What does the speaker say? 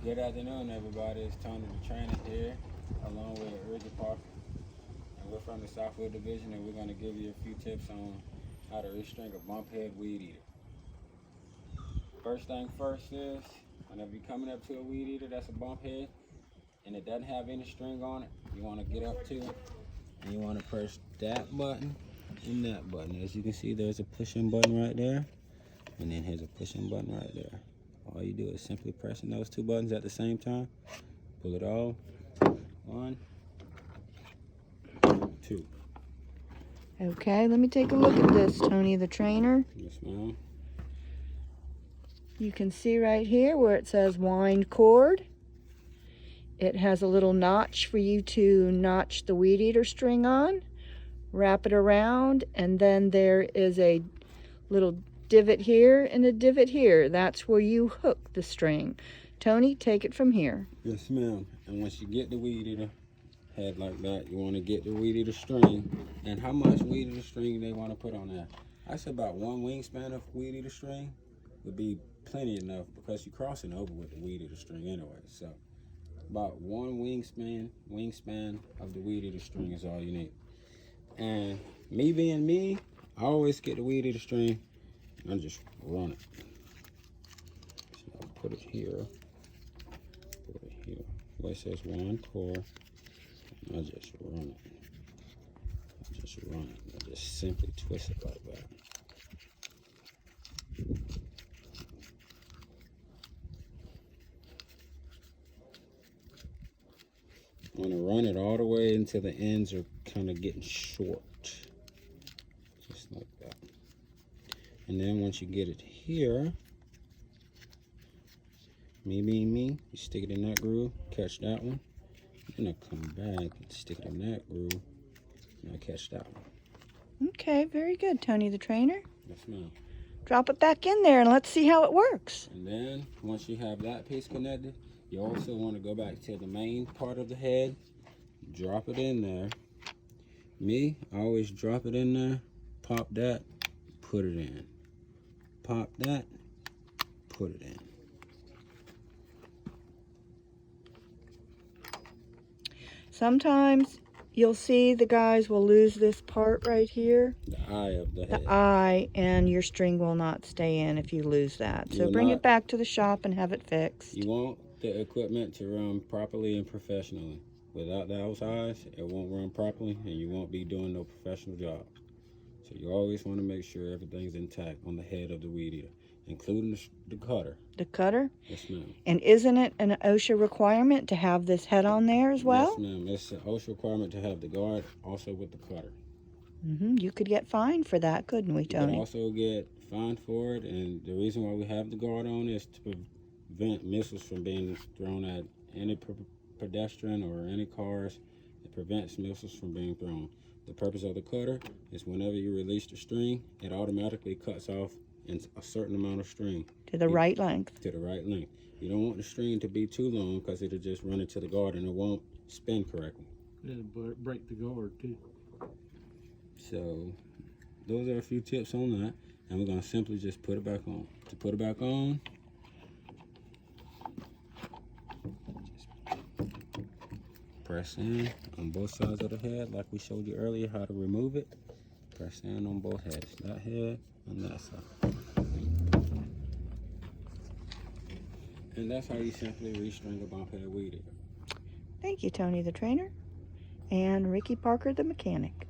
Good afternoon, everybody. It's Tony the Trainer here, along with Ricky Parker. And we're from the Southwood Division, and we're going to give you a few tips on how to restring a bumphead weed eater. First thing first is, whenever you're coming up to a weed eater that's a bumphead, and it doesn't have any string on it, you want to get up to it, and you want to press that button and that button. As you can see, there's a push-in button right there, and then here's a push-in button right there. All you do is simply pressing those two buttons at the same time. Pull it off. 1, 2. Okay, let me take a look at this, Tony the Trainer. Yes, ma'am. You can see right here where it says wind cord. It has a little notch for you to notch the weed eater string on. Wrap it around, and then there is a little divot here and a divot here. That's where you hook the string. Tony, take it from here. Yes, ma'am. And once you get the weed eater head like that, you want to get the weed eater string. And how much weed eater string they want to put on there? I said about 1 wingspan of weed eater string would be plenty enough, because you're crossing over with the weed eater string anyway. So about 1 wingspan of the weed eater string is all you need. And me being me, I always get the weed eater string and just run it. So I'll put it here. Put it here. Where it says wind cord. And I just run it. I just run it. I just simply twist it like that. I'm going to run it all the way until the ends are kind of getting short. Just like that. And then once you get it here, me being me, you stick it in that groove, catch that one. Then I come back and stick it in that groove, and I catch that one. Okay, very good, Tony the Trainer. Yes, ma'am. Drop it back in there and let's see how it works. And then once you have that piece connected, you also want to go back to the main part of the head, drop it in there. Me, I always drop it in there, pop that, put it in. Pop that, put it in. Sometimes you'll see the guys will lose this part right here. The eye of the head. The eye, and your string will not stay in if you lose that. So bring it back to the shop and have it fixed. You want the equipment to run properly and professionally. Without those eyes, it won't run properly, and you won't be doing no professional job. So you always want to make sure everything's intact on the head of the weed eater, including the cutter. The cutter? Yes, ma'am. And isn't it an OSHA requirement to have this head on there as well? Yes, ma'am. It's an OSHA requirement to have the guard also with the cutter. You could get fined for that, couldn't we, Tony? You could also get fined for it, and the reason why we have the guard on is to prevent missiles from being thrown at any pedestrian or any cars. It prevents missiles from being thrown. The purpose of the cutter is whenever you release the string, it automatically cuts off in a certain amount of string. To the right length. To the right length. You don't want the string to be too long, because it'll just run into the guard and it won't spin correctly. It'll break the guard too. So those are a few tips on that, and we're going to simply just put it back on. To put it back on, press in on both sides of the head like we showed you earlier how to remove it. Press in on both heads, that head and that side. And that's how you simply restring a bumphead weed eater. Thank you, Tony the Trainer. And Ricky Parker the Mechanic.